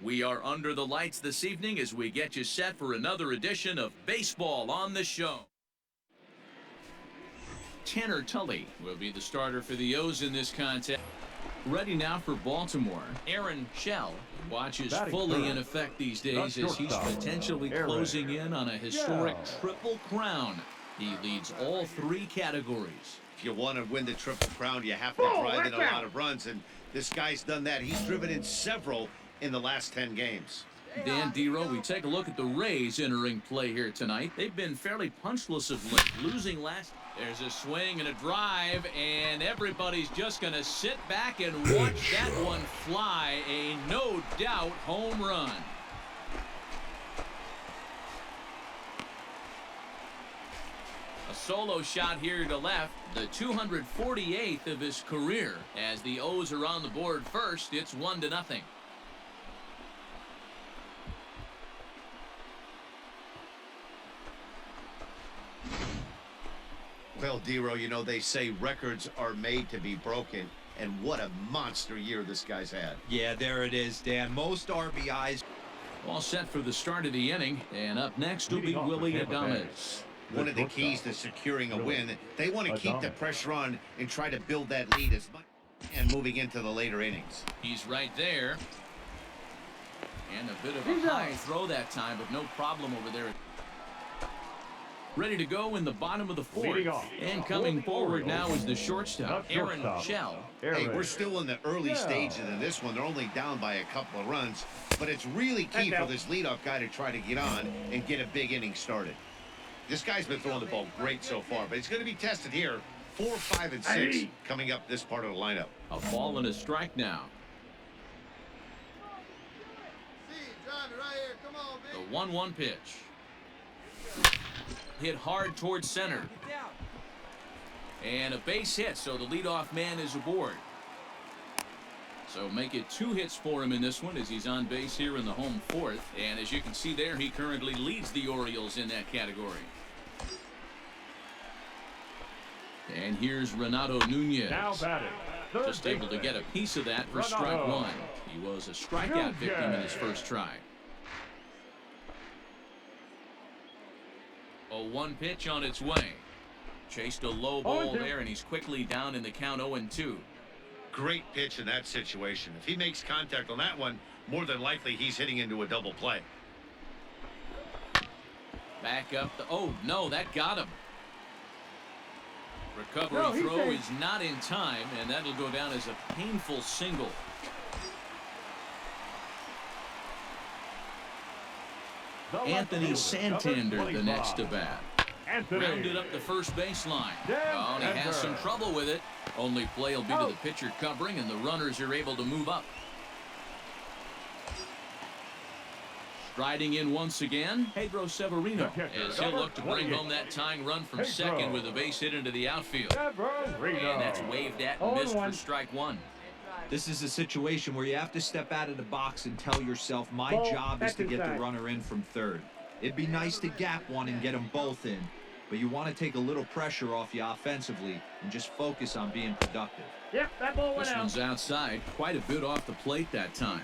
We are under the lights this evening as we get you set for another edition of Baseball on the Show. Tanner Tully will be the starter for the O's in this contest. Ready now for Baltimore, Aaron Shell watches fully in effect these days as he's potentially closing in on a historic triple crown. He leads all three categories. If you want to win the triple crown, you have to drive in a lot of runs, and this guy's done that. He's driven in several in the last 10 games. Dan Dero, we take a look at the Rays entering play here tonight. They've been fairly punchless of late, losing last. There's a swing and a drive, and everybody's just going to sit back and watch that one fly. A no-doubt home run. A solo shot here to left, the 248th of his career. As the O's are on the board first, it's 1-0. Well, Dero, you know, they say records are made to be broken, and what a monster year this guy's had. Yeah, there it is, Dan. Most RBIs. All set for the start of the inning, and up next will be Willie Adames. One of the keys to securing a win, they want to keep the pressure on and try to build that lead as much and moving into the later innings. He's right there. And a bit of a high throw that time, but no problem over there. Ready to go in the bottom of the fourth. And coming forward now is the shortstop, Aaron Shell. Hey, we're still in the early stages of this one. They're only down by a couple of runs, but it's really key for this leadoff guy to try to get on and get a big inning started. This guy's been throwing the ball great so far, but it's going to be tested here. 4, 5, and 6 coming up this part of the lineup. A ball and a strike now. The 1-1 pitch. Hit hard towards center. And a base hit, so the leadoff man is aboard. So make it 2 hits for him in this one as he's on base here in the home fourth. And as you can see there, he currently leads the Orioles in that category. And here's Renato Nunez. Now batting. Just able to get a piece of that for strike one. He was a strikeout victim in his first try. A 1 pitch on its way. Chased a low ball there, and he's quickly down in the count 0-2. Great pitch in that situation. If he makes contact on that one, more than likely he's hitting into a double play. Back up the... Oh, no, that got him. Recovery throw is not in time, and that'll go down as a painful single. Anthony Santander, the next to bat. Rounded up the first baseline. Oh, and he has some trouble with it. Only play will be to the pitcher covering, and the runners are able to move up. Striding in once again, Pedro Severino, as he'll look to bring home that tying run from second with a base hit into the outfield. And that's waved at and missed for strike one. This is a situation where you have to step out of the box and tell yourself, my job is to get the runner in from third. It'd be nice to gap one and get them both in, but you want to take a little pressure off you offensively and just focus on being productive. Yep, that ball went out. This one's outside, quite a bit off the plate that time.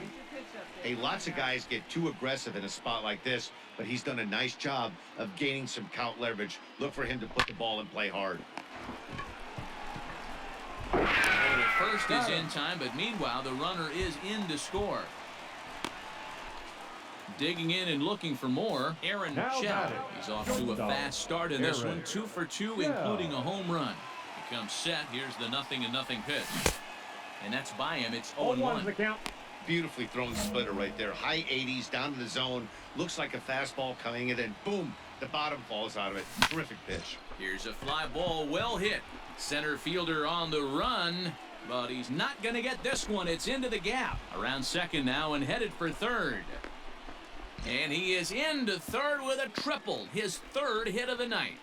Hey, lots of guys get too aggressive in a spot like this, but he's done a nice job of gaining some count leverage. Look for him to put the ball in play hard. First is in time, but meanwhile the runner is in to score. Digging in and looking for more, Aaron Shell. He's off to a fast start in this one, 2 for 2, including a home run. He comes set. Here's the 0-0 pitch, and that's by him. It's 0-1. Beautifully thrown splitter right there. High 80s down to the zone. Looks like a fastball coming, and then boom, the bottom falls out of it. Terrific pitch. Here's a fly ball, well hit. Center fielder on the run, but he's not going to get this one. It's into the gap. Around second now and headed for third. And he is into third with a triple, his third hit of the night.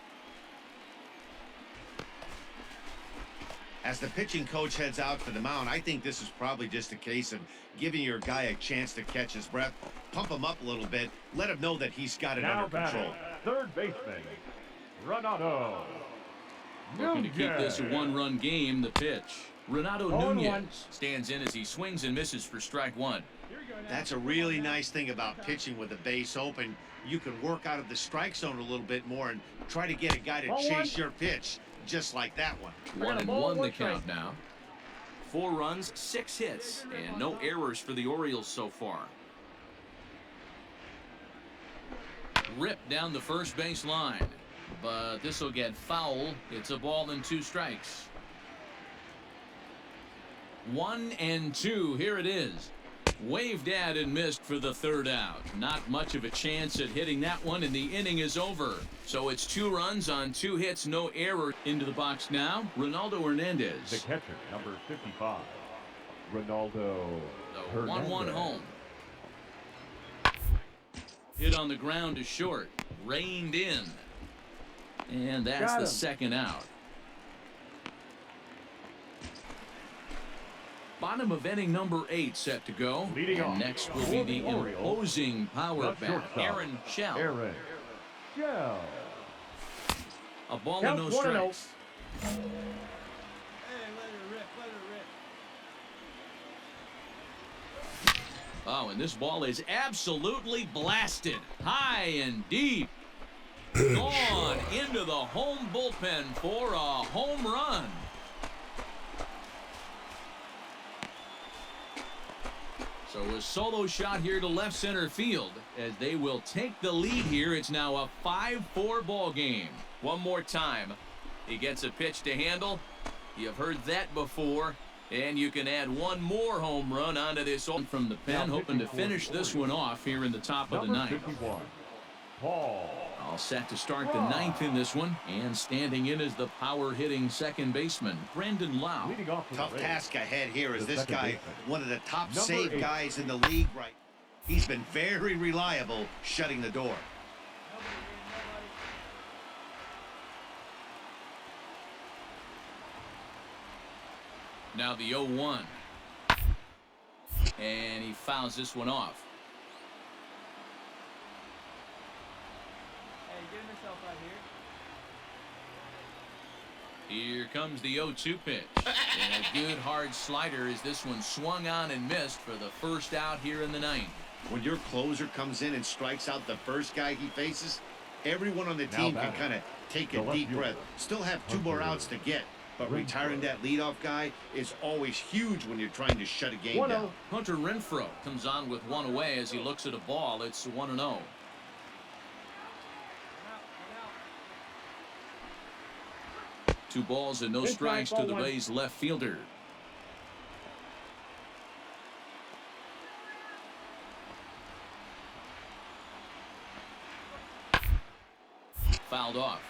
As the pitching coach heads out to the mound, I think this is probably just a case of giving your guy a chance to catch his breath, pump him up a little bit, let him know that he's got it under control. Third baseman, Renato. Looking to keep this a 1-run game, the pitch. Renato Nunez stands in as he swings and misses for strike one. That's a really nice thing about pitching with the base open. You can work out of the strike zone a little bit more and try to get a guy to chase your pitch, just like that one. 1-1 the count now. 4 runs, 6 hits, and no errors for the Orioles so far. Ripped down the first base line, but this will get foul. It's a ball and 2 strikes. 1-2. Here it is. Waved at and missed for the 3rd out. Not much of a chance at hitting that one, and the inning is over. So it's 2 runs on 2 hits, no error. Into the box now, Ronaldo Hernandez. The catcher, number 55, Ronaldo The 1-1 home. Hit on the ground to short. Reined in. And that's the 2nd out. Bottom of inning number 8 set to go. Leading and off next will be the imposing power bat, Aaron Shell. Aaron Shell. A ball and no strikes. Oh, and this ball is absolutely blasted. High and deep. Gone into the home bullpen for a home run. So a solo shot here to left center field as they will take the lead here. It's now a 5-4 ball game. One more time. He gets a pitch to handle. You've heard that before. And you can add one more home run onto this from the pen, hoping to finish this one off here in the top of the 9th. 51, Paul. All set to start the 9th in this one. And standing in is the power-hitting second baseman, Brandon Lau. Tough task ahead here as this guy, one of the top save guys in the league right. He's been very reliable shutting the door. Now the 0-1. And he fouls this one off. Hey, get himself out here. Here comes the 0-2 pitch. And a good hard slider as this one swung on and missed for the 1st out here in the 9th. When your closer comes in and strikes out the first guy he faces, everyone on the team can kind of take a deep breath. Still have 2 more outs to get. But retiring that leadoff guy is always huge when you're trying to shut a game down. Hunter Renfroe comes on with 1 away as he looks at a ball. It's 1-0. 2 balls and no strikes to the Rays left fielder. Fouled off.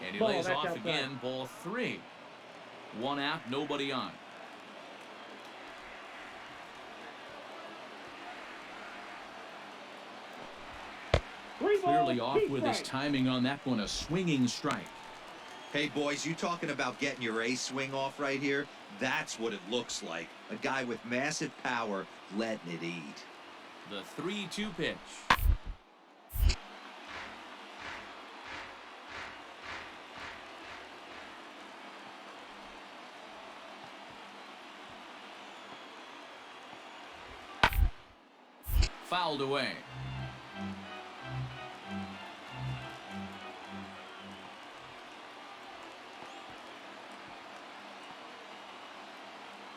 And he lays off again, ball 3. 1 out, nobody on. Clearly off with his timing on that one, a swinging strike. Hey, boys, you talking about getting your ace swing off right here? That's what it looks like. A guy with massive power letting it eat. The 3-2 pitch. Fouled away.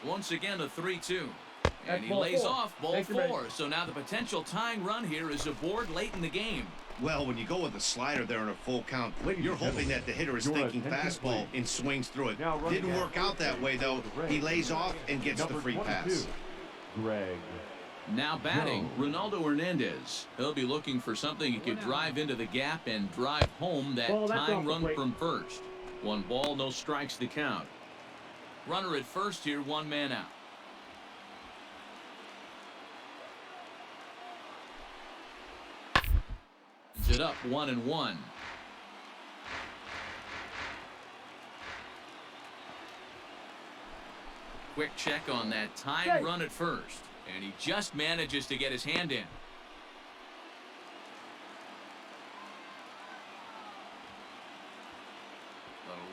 Once again, a 3-2. And he lays off ball 4. So now the potential tying run here is aboard late in the game. Well, when you go with a slider there in a full count, you're hoping that the hitter is thinking fastball and swings through it. Didn't work out that way, though. He lays off and gets the free pass. Greg. Now batting, Ronaldo Hernandez. He'll be looking for something he could drive into the gap and drive home that tying run from first. 1 ball, no strikes to count. Runner at first here, 1 man out. It up 1-1. Quick check on that time run at first. And he just manages to get his hand in.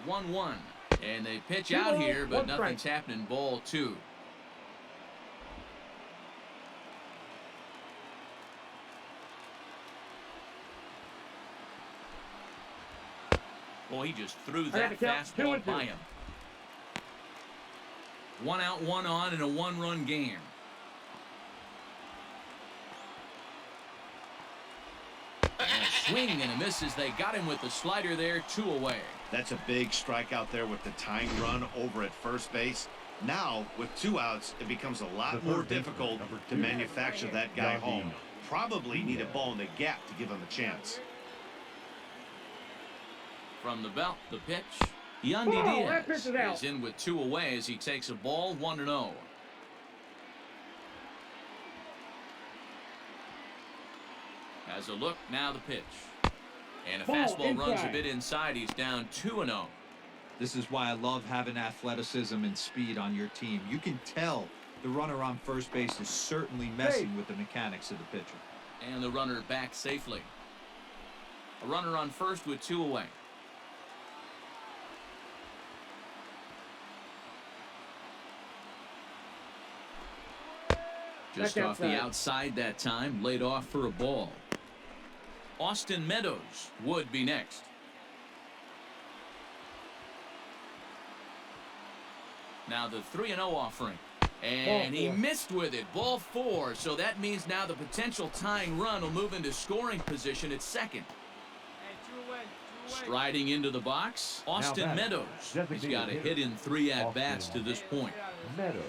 1-1. And they pitch out here, but nothing's happening. Ball 2. Well, he just threw that fastball by him. 1 out, 1 on in a 1-run game. And a swing and a miss as they got him with the slider there, 2 away. That's a big strikeout there with the tying run over at first base. Now, with 2 outs, it becomes a lot more difficult to manufacture that guy home. Probably need a ball in the gap to give him a chance. From the belt, the pitch. Yandy Diaz is in with 2 away as he takes a ball, 1-0. Has a look, now the pitch. And a fastball runs a bit inside. He's down 2-0. This is why I love having athleticism and speed on your team. You can tell the runner on first base is certainly messing with the mechanics of the pitcher. And the runner back safely. A runner on first with 2 away. Just off the outside that time, laid off for a ball. Austin Meadows would be next. Now the 3-0 offering. And he missed with it. Ball 4. So that means now the potential tying run will move into scoring position at second. Hey, 2 away. Striding into the box, Austin Meadows. He's got a hit in 3 at-bats to this point. Meadows.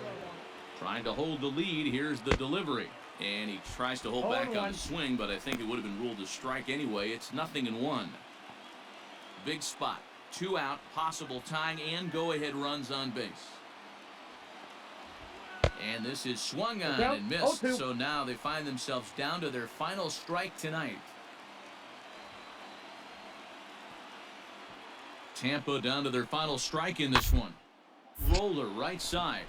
Trying to hold the lead. Here's the delivery. And he tries to hold back on the swing, but I think it would have been ruled a strike anyway. It's 0-1. Big spot. 2 out, possible tying and go-ahead runs on base. And this is swung on and missed. So now they find themselves down to their final strike tonight. Tampa down to their final strike in this one. Roller right side.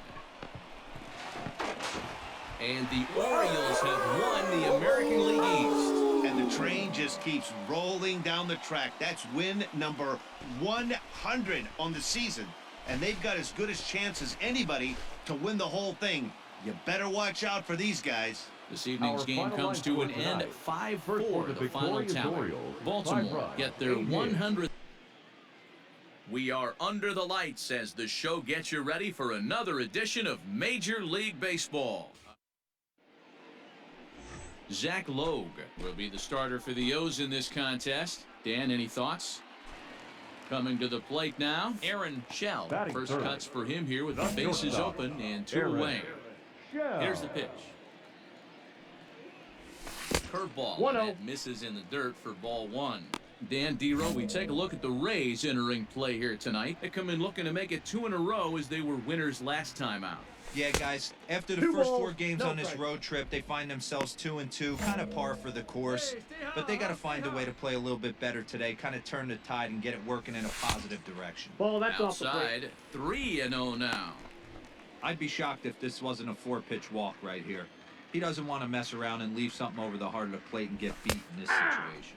And the Orioles have won the American League East. And the train just keeps rolling down the track. That's win number 100 on the season. And they've got as good a chance as anybody to win the whole thing. You better watch out for these guys. This evening's game comes to an end at 5-4, the final tally. Baltimore get their 100th. We are under the lights as the show gets you ready for another edition of Major League Baseball. Zach Logue will be the starter for the O's in this contest. Dan, any thoughts? Coming to the plate now, Aaron Shell. First cuts for him here with the bases open and 2 away. Here's the pitch. Curveball that misses in the dirt for ball 1. Dan Dero, we take a look at the Rays entering play here tonight. They come in looking to make it 2 in a row as they were winners last time out. Yeah, guys, after the first 4 games on this road trip, they find themselves 2-2, kind of par for the course. But they got to find a way to play a little bit better today, kind of turn the tide and get it working in a positive direction. Outside, 3-0 now. I'd be shocked if this wasn't a 4-pitch walk right here. He doesn't want to mess around and leave something over the heart of the plate and get beat in this situation.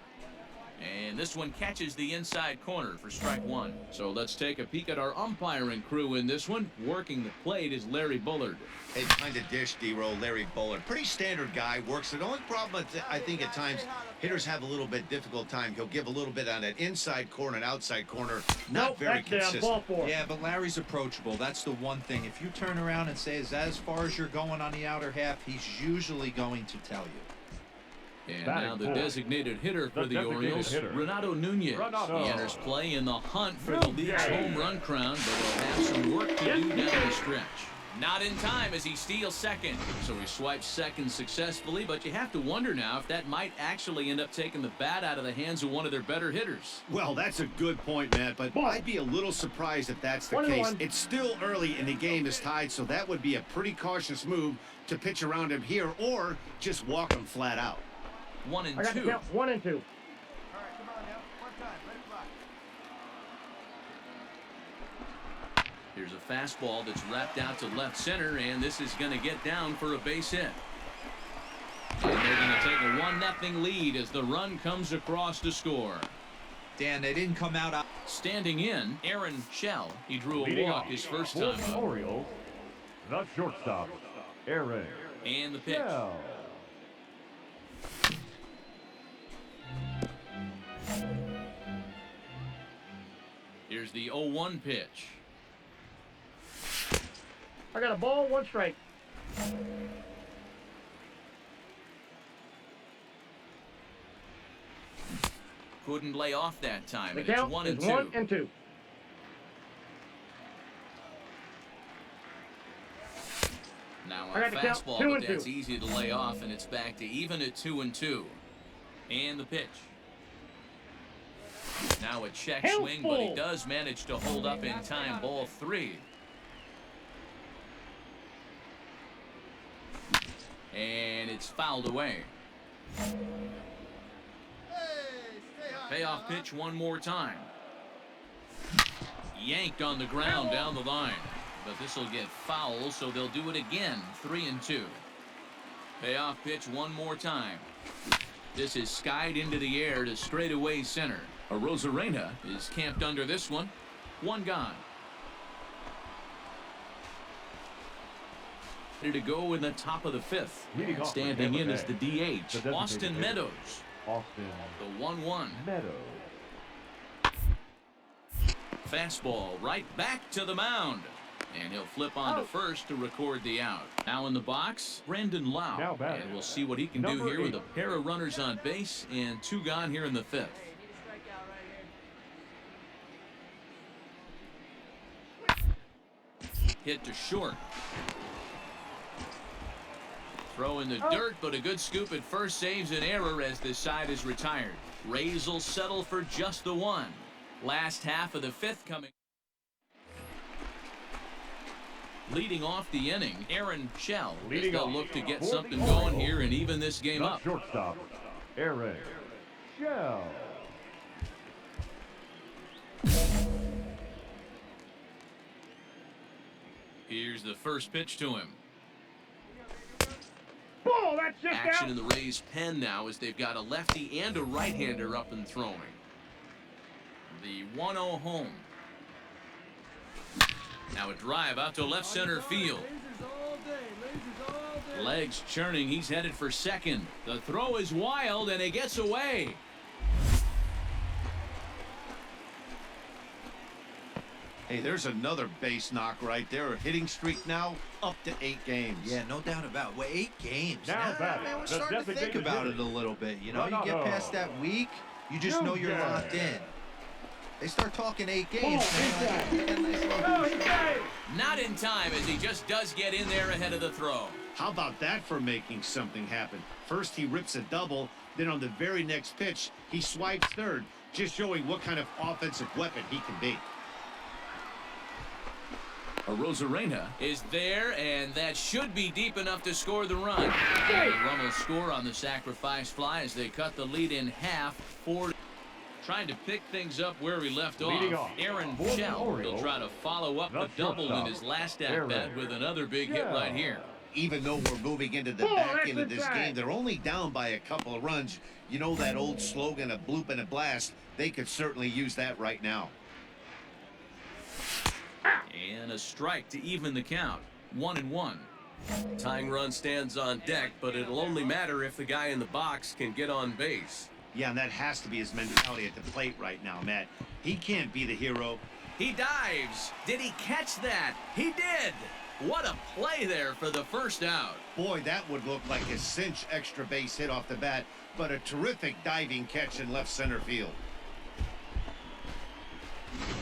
And this one catches the inside corner for strike 1. So let's take a peek at our umpiring crew in this one. Working the plate is Larry Bullard. Hey, behind the dish, D-Row, Larry Bullard. Pretty standard guy, works it. The only problem, I think at times, hitters have a little bit difficult time. He'll give a little bit on that inside corner and outside corner. Not very consistent. Yeah, but Larry's approachable. That's the one thing. If you turn around and say, is that as far as you're going on the outer half, he's usually going to tell you. And now the designated hitter for the Orioles, Renato Nunez. He enters play in the hunt for the league's home run crown, but he'll have some work to do down the stretch. Not in time as he steals second. So he swipes second successfully, but you have to wonder now if that might actually end up taking the bat out of the hands of one of their better hitters. Well, that's a good point, Matt, but I'd be a little surprised if that's the case. It's still early and the game is tied, so that would be a pretty cautious move to pitch around him here or just walk him flat out. 1 and 2. All right, come on now. 1 time. Ready, block. Here's a fastball that's wrapped out to left center, and this is going to get down for a base hit. And they're going to take a 1-0 lead as the run comes across to score. Dan, they didn't come out. Standing in, Aaron Shell. He drew a Leading walk off his first for time the up. Orioles, the shortstop, Aaron And the pitch. Shell. Here's the 0-1 pitch. I got a ball, 1 strike. Couldn't lay off that time. The And it's count 1 is and 2. 1 and 2. Now I a got the count, fastball, 2 but and 2. that's easy to lay off, and it's back to even at 2 and 2. And the pitch. Now a check swing, but he does manage to hold up in time. Ball 3. And it's fouled away. Payoff pitch one more time. Yanked on the ground down the line. But this will get foul, so they'll do it again. 3 and 2. Payoff pitch one more time. This is skied into the air to straightaway center. Arozarena is camped under this one. 1 gone. Ready to go in the top of the 5th. Leading off Standing for in Tampa is the Bay, DH, the designated Austin hitter. Meadows. Austin The 1-1. Meadows. Fastball right back to the mound. And he'll flip on to first to record the out. Now in the box, Brandon Lau. Now batting, And we'll see what he can do number here with 8. a pair of runners on base and 2 gone here in the 5th. Hit to short. Throw in the dirt, but a good scoop at first saves an error as this side is retired. Rays will settle for just the 1. Last half of the 5th coming. Leading off the inning, Aaron Shell. As Leading they'll off look to get for something the going Orioles, here and even this game the up. shortstop, Aaron Shell. Here's the first pitch to him. Ball, that's just Action out. in the Rays' pen now as they've got a lefty and a right-hander up and throwing. The 1-0 home. Now a drive out to left center field. Legs churning. He's headed for second. The throw is wild, and it gets away. Hey, there's another base knock right there. A hitting streak now up to 8 games. Yeah, no doubt about it. Well, 8 games. Now batting, man, we're the starting to think designated about hitter. it a little bit. You know, you get Ronaldo. past that week, you just know you're Yeah. locked in. They start talking 8 games, man. inside. Like, yeah, nice little Oh, he got it. Not in time as he just does get in there ahead of the throw. How about that for making something happen? First, he rips a double. Then on the very next pitch, he swipes third, just showing what kind of offensive weapon he can be. Arozarena is there, and that should be deep enough to score the run. And the run will score on the sacrifice fly as they cut the lead in half. Trying to pick things up where he left Leading off. off Aaron for the Shell will Orioles, try to follow up the the double in shortstop, his last Aaron at-bat with another big hit Shell. right here. Even though we're moving into the Ball, back that's end of this inside. game, they're only down by a couple of runs. You know that old slogan, a bloop and a blast? They could certainly use that right now. And a strike to even the count. 1-1. Tying run stands on deck, but it'll only matter if the guy in the box can get on base. Yeah, and that has to be his mentality at the plate right now, Matt. He can't be the hero. He dives. Did he catch that? He did. What a play there for the first out. Boy, that would look like a cinch extra base hit off the bat, but a terrific diving catch in left center field.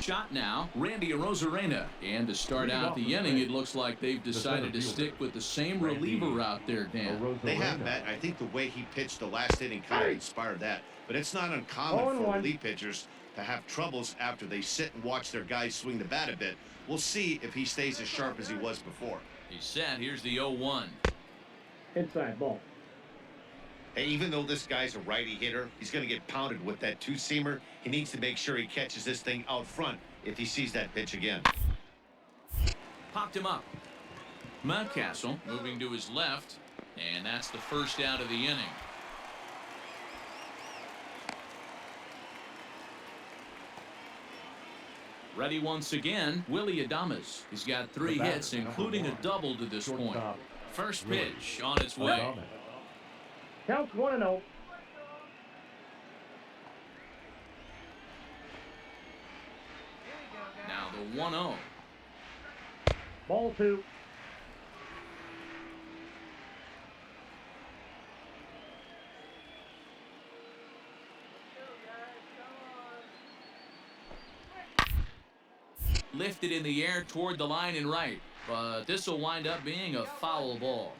Shot now, Randy Arozarena. And to start out the inning, it looks like they've decided to stick with the same reliever out there, Dan. They have, Matt. I think the way he pitched the last inning kind of inspired that. But it's not uncommon for 0-1. relief pitchers to have troubles after they sit and watch their guys swing the bat a bit. We'll see if he stays as sharp as he was before. He's set. Here's the 0-1. Inside ball. Hey, even though this guy's a righty hitter, he's going to get pounded with that two-seamer. He needs to make sure he catches this thing out front if he sees that pitch again. Popped him up. Mountcastle moving to his left, and that's the first out of the inning. Ready once again, Willie Adames. He's got 3 hits, including a double to this point. First pitch on its way. Counts 1-0. Now the 1-0. Ball 2. Lifted in the air toward the line and right, but this will wind up being a foul ball.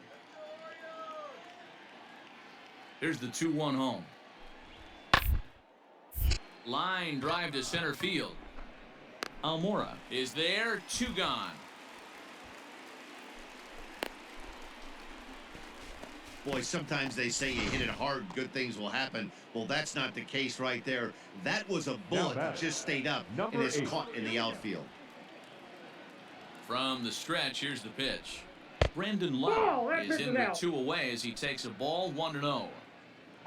Here's the 2-1 home. Line drive to center field. Almora is there, 2 gone. Boy, sometimes they say you hit it hard, good things will happen. Well, that's not the case right there. That was a bullet that just stayed up and is caught in the outfield. From the stretch, here's the pitch. Brandon Lowe is in with 2 away as he takes a ball 1-0.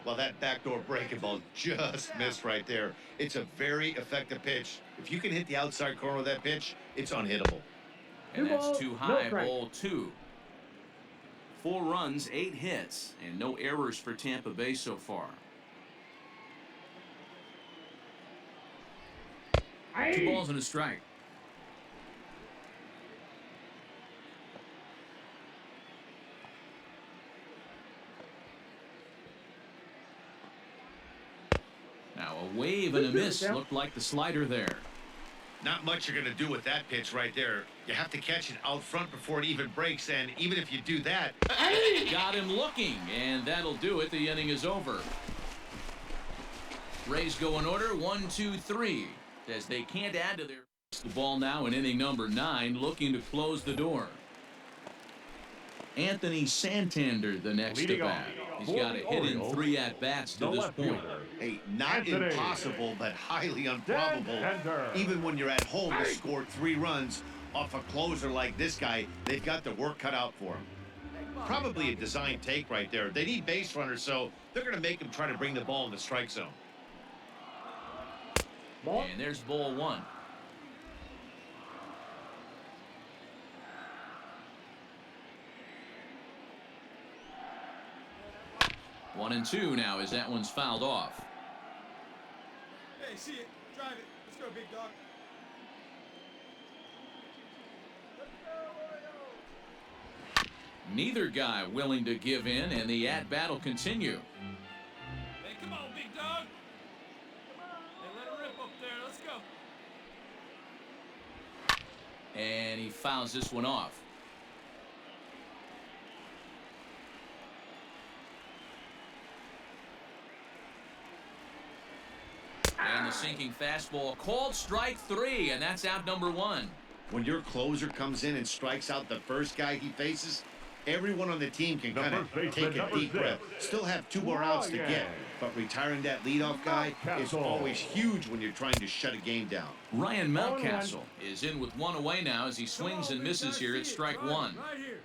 Well, that backdoor breaking ball just missed right there. It's a very effective pitch. If you can hit the outside corner of that pitch, it's unhittable. And that's too high, ball 2. 4 runs, 8 hits, and no errors for Tampa Bay so far. 2 balls and a strike. Now a wave and a miss looked like the slider there. Not much you're going to do with that pitch right there. You have to catch it out front before it even breaks, and even if you do that... Got him looking, and that'll do it. The inning is over. Rays go in order, 1, 2, 3. As they can't add to their... The ball now in inning number 9, looking to close the door. Anthony Santander, the next to bat. He's got a hit in 3 at-bats to this point. Hey, not impossible, but highly improbable. Even when you're at home to score 3 runs off a closer like this guy, they've got the work cut out for him. Probably a design take right there. They need base runners, so they're going to make him try to bring the ball in the strike zone. And there's ball 1. One and 2 now as that one's fouled off. Hey, see it. Drive it. Let's go, big dog. Neither guy willing to give in, and the at-bat will continue. Hey, come on, big dog. Hey, let it rip up there. Let's go. And he fouls this one off. And the sinking fastball called strike 3, and that's out number 1. When your closer comes in and strikes out the first guy he faces, everyone on the team can kind of take a deep breath. Still have 2 more outs to get, but retiring that leadoff guy is always huge when you're trying to shut a game down. Ryan Mountcastle is in with 1 away now as he swings and misses here at strike 1. Right here.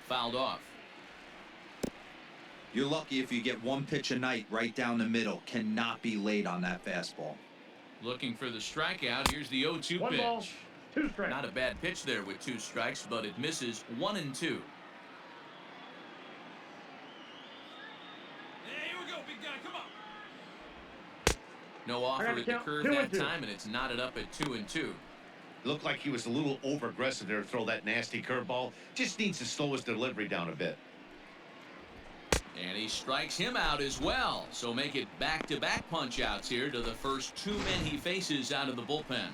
Fouled off. You're lucky if you get 1 pitch a night right down the middle. Cannot be late on that fastball. Looking for the strikeout. Here's the 0-2 1 pitch. ball, 2 strikes. Not a bad pitch there with 2 strikes, but it misses 1 and 2. Hey, here we go, big guy. Come on. No offer gotta at the count curve 2 and that 2. time, and it's knotted up at 2 and 2. Looked like he was a little over-aggressive there to throw that nasty curveball. Just needs to slow his delivery down a bit. And he strikes him out as well. So make it back-to-back punch-outs here to the first 2 men he faces out of the bullpen.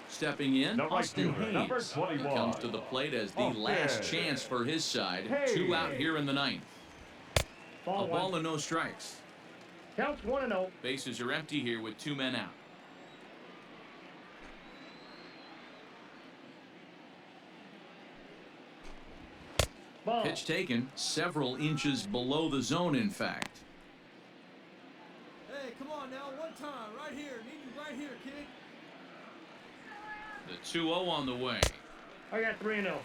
Stepping in, Austin Hayes comes to the plate as the last chance for his side. 2 out here in the 9th. A ball and no strikes. Counts 1-0. Bases are empty here with 2 men out. Ball. Pitch taken several inches below the zone, in fact. Hey, come on now. One time. Right here. Need you right here, kid. The 2-0 on the way. I got 3-0.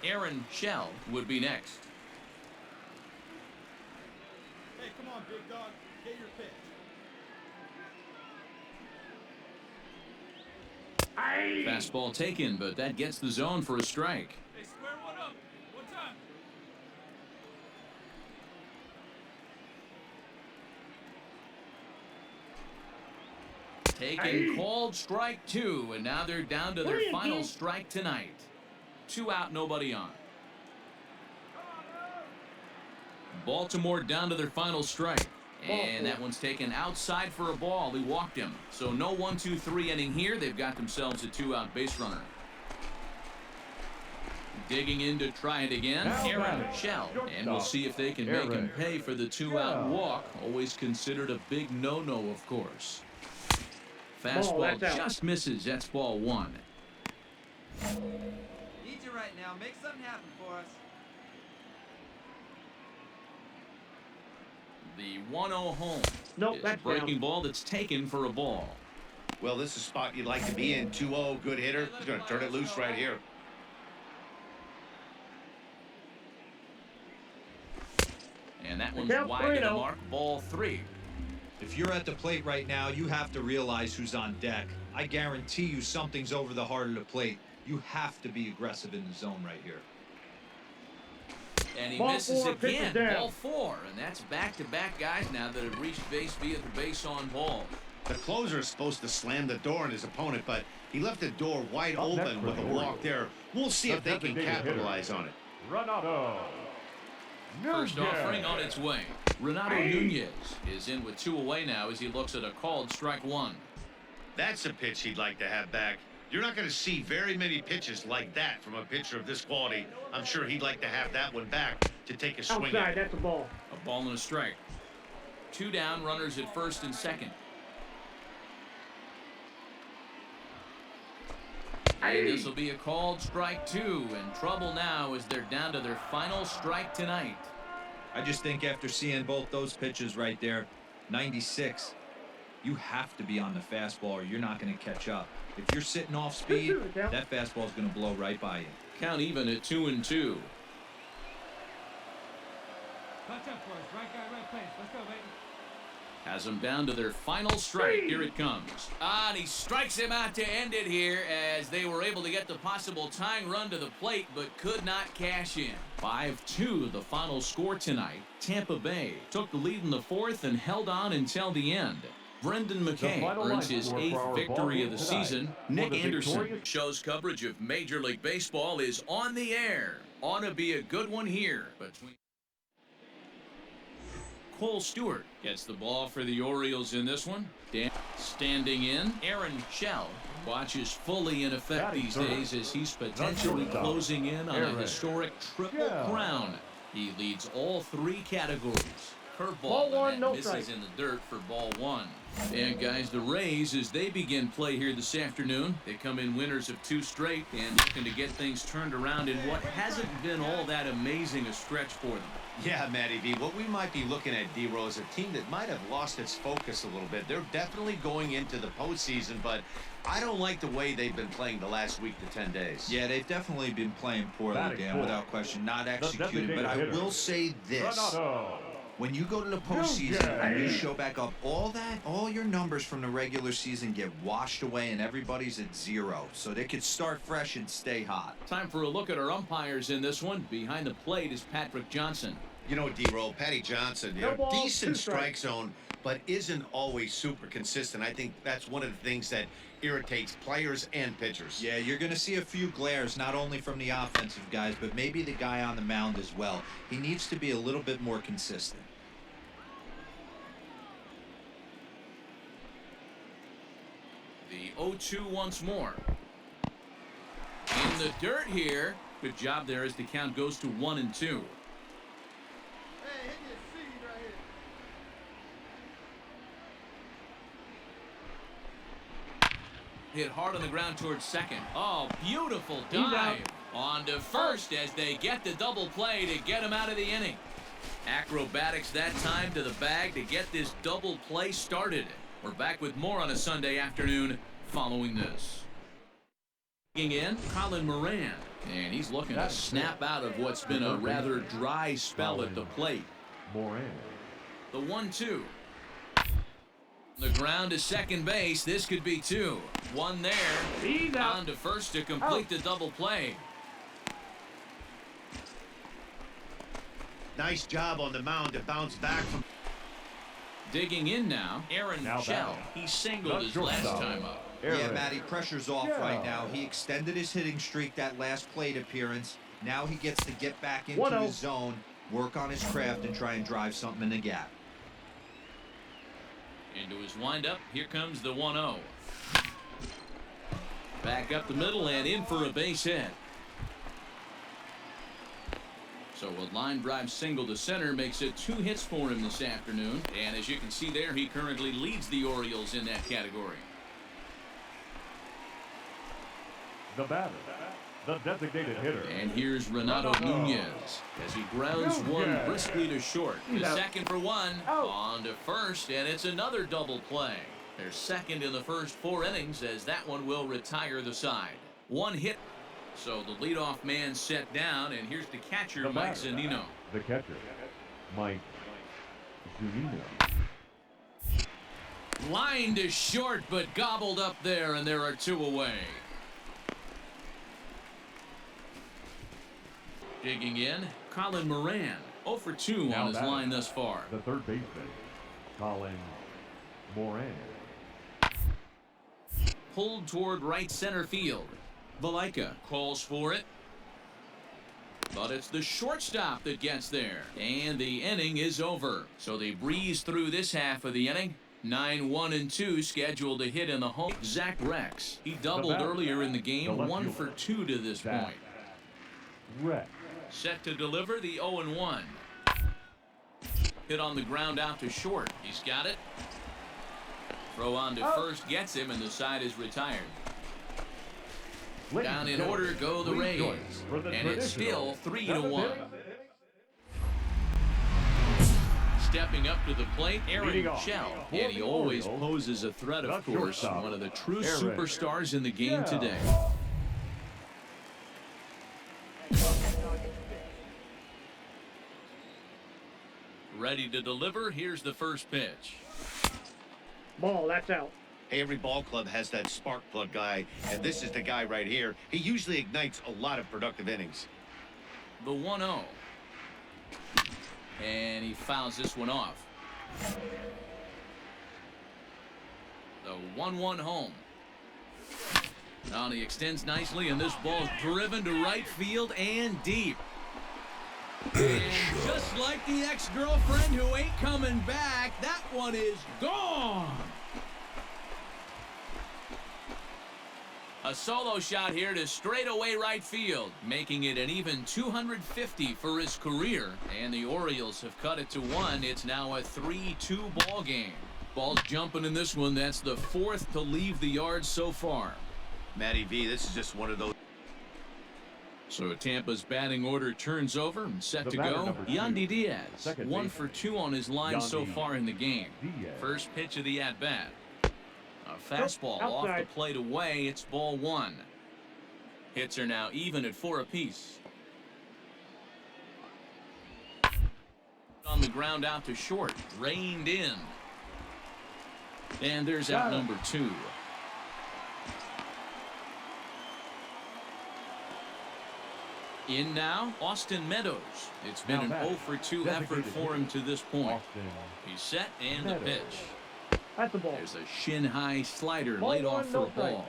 Aaron Shell would be next. Hey, come on, big dog. Get your pitch. Fastball taken, but that gets the zone for a strike. Hey, square one up. One time. Taken, called strike 2, and now they're down to their final strike tonight. 2 out, nobody on. Baltimore down to their final strike. And that one's taken outside for a ball. He walked him. So no 1-2-3 inning here. They've got themselves a 2-out base runner. Digging in to try it again. Aaron Shell. And we'll see if they can make him pay for the 2-out walk. Always considered a big no-no, of course. Fastball just misses. That's ball 1. Need you right now. Make something happen for us. The 1-0 home. Nope, It's a that's breaking down. ball that's taken for a ball. Well, this is a spot you'd like to be in. 2-0, good hitter. He's going to turn it loose right here. And that one's Count wide of the 3-0. mark. Ball 3. If you're at the plate right now, you have to realize who's on deck. I guarantee you something's over the heart of the plate. You have to be aggressive in the zone right here. And he Ball misses 4, pitch again. is down. Ball 4. And that's back-to-back guys now that have reached base via the base on ball. The closer is supposed to slam the door on his opponent, but he left the door wide Up next open for with a the walk Orioles. there. We'll see The if they can designated hitter. capitalize on it. Renato First Nunez. offering on its way. Renato Nunez is in with 2 away now as he looks at a called strike 1. That's a pitch he'd like to have back. You're not going to see very many pitches like that from a pitcher of this quality. I'm sure he'd like to have that one back to take a swing Outside, at. that's a ball. A ball and a strike. 2 down, runners at first and second. And this will be a called strike 2. In trouble now as they're down to their final strike tonight. I just think after seeing both those pitches right there, 96, you have to be on the fastball or you're not going to catch up. If you're sitting off speed, that fastball is going to blow right by you. Count even at 2-2. Touch up for us. Right guy, right place. Let's go, baby. Has them down to their final strike. Here it comes. And he strikes him out to end it here as they were able to get the possible tying run to the plate but could not cash in. 5-2 the final score tonight. Tampa Bay took the lead in the 4th and held on until the end. Brendan McKay final earns line his score 8th for our victory ball of the game tonight. season. For Nick the Anderson victorious- shows coverage of Major League Baseball is on the air. Ought to be a good one here between Cole Stewart gets the ball for the Orioles in this one. Standing in, Aaron Shell watches fully in effect Batting these third. days as he's potentially shortstop, closing in on a Aaron historic triple Shell. crown. He leads all 3 categories. Ball Curveball 1, and no that misses strike. in the dirt for ball 1. And guys, the Rays, as they begin play here this afternoon, they come in winners of 2 straight and looking to get things turned around in what hasn't been all that amazing a stretch for them. Yeah, Matty B, what we might be looking at, D-Row, is a team that might have lost its focus a little bit. They're definitely going into the postseason, but I don't like the way they've been playing the last week to 10 days. Yeah, they've definitely been playing poorly, Batting Dan, fourth. without question. Not executing, designated but I hitter. will say this. Renato When you go to the postseason and you show back up, all your numbers from the regular season get washed away and everybody's at 0. So they could start fresh and stay hot. Time for a look at our umpires in this one. Behind the plate is Patrick Johnson. You know, D-Row, Patty Johnson, No balls, decent 2 strikes. strike zone, but isn't always super consistent. I think that's one of the things that irritates players and pitchers. Yeah, you're going to see a few glares, not only from the offensive guys, but maybe the guy on the mound as well. He needs to be a little bit more consistent. The 0-2 once more. In the dirt here. Good job there as the count goes to 1-2. Hit hard on the ground towards second. Oh, beautiful dive. On to first as they get the double play to get him out of the inning. Acrobatics that time to the bag to get this double play started. We're back with more on a Sunday afternoon following this. In, Colin Moran. And he's looking to snap out of what's been a rather dry spell at the plate. Moran. The 1-2. The ground to second base. This could be 2. 1 there. He's out. On to first to complete the double play. Nice job on the mound to bounce back from. Digging in now, Aaron Shell. He singled his last time up. Yeah, Matty, pressure's off right now. He extended his hitting streak that last plate appearance. Now he gets to get back into 1-0. his zone, work on his craft, and try and drive something in the gap. Into his windup, here comes the 1-0. Back up the middle and in for a base hit. So a line drive single to center makes it 2 hits for him this afternoon. And as you can see there, he currently leads the Orioles in that category. The batter, the designated hitter. And here's Renato Nunez as he grounds one briskly to short. The second for 1, on to first, and it's another double play. They're second in the first 4 innings as that one will retire the side. 1 hit. So the leadoff man set down, and here's the catcher, Mike Zunino. The catcher, Mike Zunino. Line to short, but gobbled up there, and there are 2 away. Digging in, Colin Moran. 0 for 2 on his line thus far. The third baseman, Colin Moran. Pulled toward right center field. Valaika calls for it. But it's the shortstop that gets there. And the inning is over. So they breeze through this half of the inning. 9-1-2 scheduled to hit in the home. Zach Rex. He doubled earlier in the game. 1 for 2 to this point. Rex. Set to deliver the 0-1. Hit on the ground out to short. He's got it. Throw on to first gets him, and the side is retired. Down in order go the Rays. And it's still 3-1. Stepping up to the plate, Aaron Shell. And he always poses a threat, of course. One of the true superstars in the game today. Ready to deliver. Here's the first pitch. Ball, that's out. Hey, every ball club has that spark plug guy, and this is the guy right here. He usually ignites a lot of productive innings. The 1-0. And he fouls this one off. The 1-1 home. Now he extends nicely, and this ball's driven to right field and deep. And just like the ex-girlfriend who ain't coming back, that one is gone. A solo shot here to straightaway right field, making it an even 250 for his career. And the Orioles have cut it to 1. It's now a 3-2 ball game. Ball's jumping in this one. That's the 4th to leave the yard so far. Matty V, this is just one of those. So Tampa's batting order turns over and set to go. Yandy Diaz, 1 for 2 on his line so far in the game. First pitch of the at-bat. A fastball off the plate away. It's ball 1. Hits are now even at 4 apiece. On the ground out to short. Reined in. And there's out number 2. In now, Austin Meadows. It's been an 0 for 2 effort for him to this point. He's set and the pitch. That's the ball. There's a shin-high slider laid off for a ball.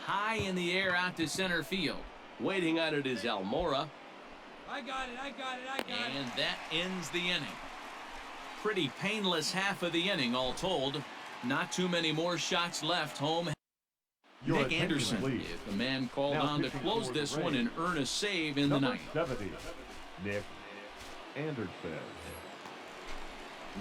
High in the air out to center field. Waiting on it is Almora. I got it. And that ends the inning. Pretty painless half of the inning, all told. Not too many more shots left home. Nick Anderson is the man called on to close this one and earn a save in the ninth. 70, Nick Anderson.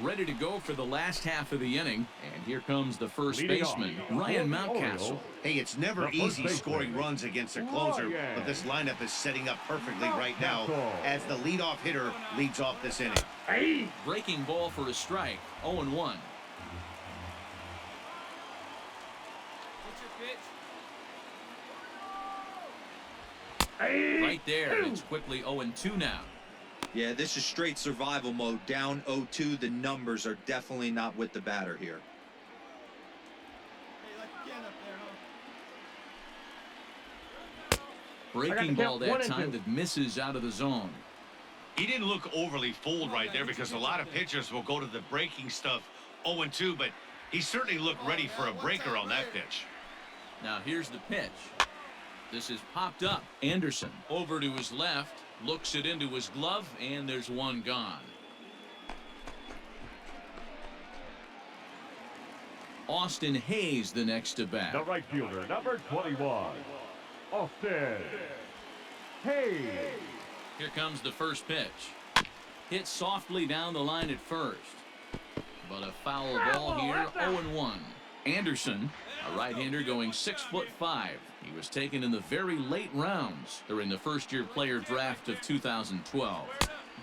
Ready to go for the last half of the inning. And here comes the first baseman, Ryan Mountcastle. Hey, it's never easy scoring runs against a closer, but this lineup is setting up perfectly right now as the leadoff hitter leads off this inning. Hey! Breaking ball for a strike, 0-1. What's your pitch? Right there, it's quickly 0-2 now. Yeah, this is straight survival mode. Down 0-2, the numbers are definitely not with the batter here. Hey, like again up there, huh? Breaking ball that 1-2. time that misses out of the zone. He didn't look overly fooled right there because a lot of pitchers will go to the breaking stuff 0-2, but he certainly looked ready for a breaker on that pitch. Now here's the pitch. This is popped up. Anderson over to his left, looks it into his glove, and there's one gone. Austin Hayes the next to bat. The right fielder, number 21, Austin Hayes. Here comes the first pitch. Hit softly down the line at first. But a foul ball here, 0-1. Anderson, a right-hander going 6'5". He was taken in the very late rounds during the first-year player draft of 2012.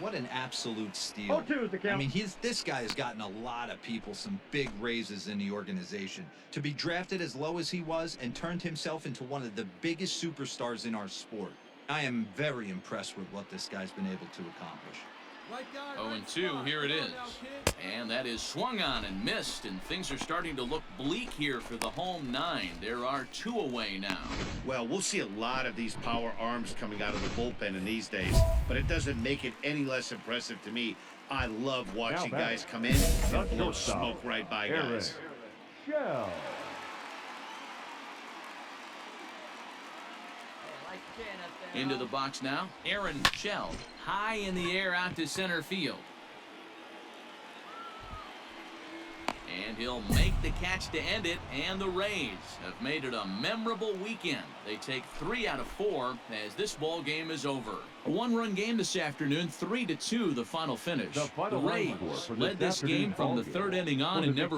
What an absolute steal. 0-2 is the count. I mean, this guy has gotten a lot of people some big raises in the organization. To be drafted as low as he was and turned himself into one of the biggest superstars in our sport. I am very impressed with what this guy's been able to accomplish. Right guy, right 0-2, spot. here it Come on is. now, kid. And that is swung on and missed, and things are starting to look bleak here for the home 9. There are 2 away now. Well, we'll see a lot of these power arms coming out of the bullpen in these days, but it doesn't make it any less impressive to me. I love watching Now guys come in and blow smoke right by guys. Shell. Hey, like again up there, Into huh? the box now, Aaron Shell, high in the air out to center field. And he'll make the catch to end it, and the Rays have made it a memorable weekend. They take 3 out of 4 as this ball game is over. A 1-run game this afternoon, 3-2 the final finish. The final The run Rays score for led this game afternoon's from ball the game. 3rd inning on For and the never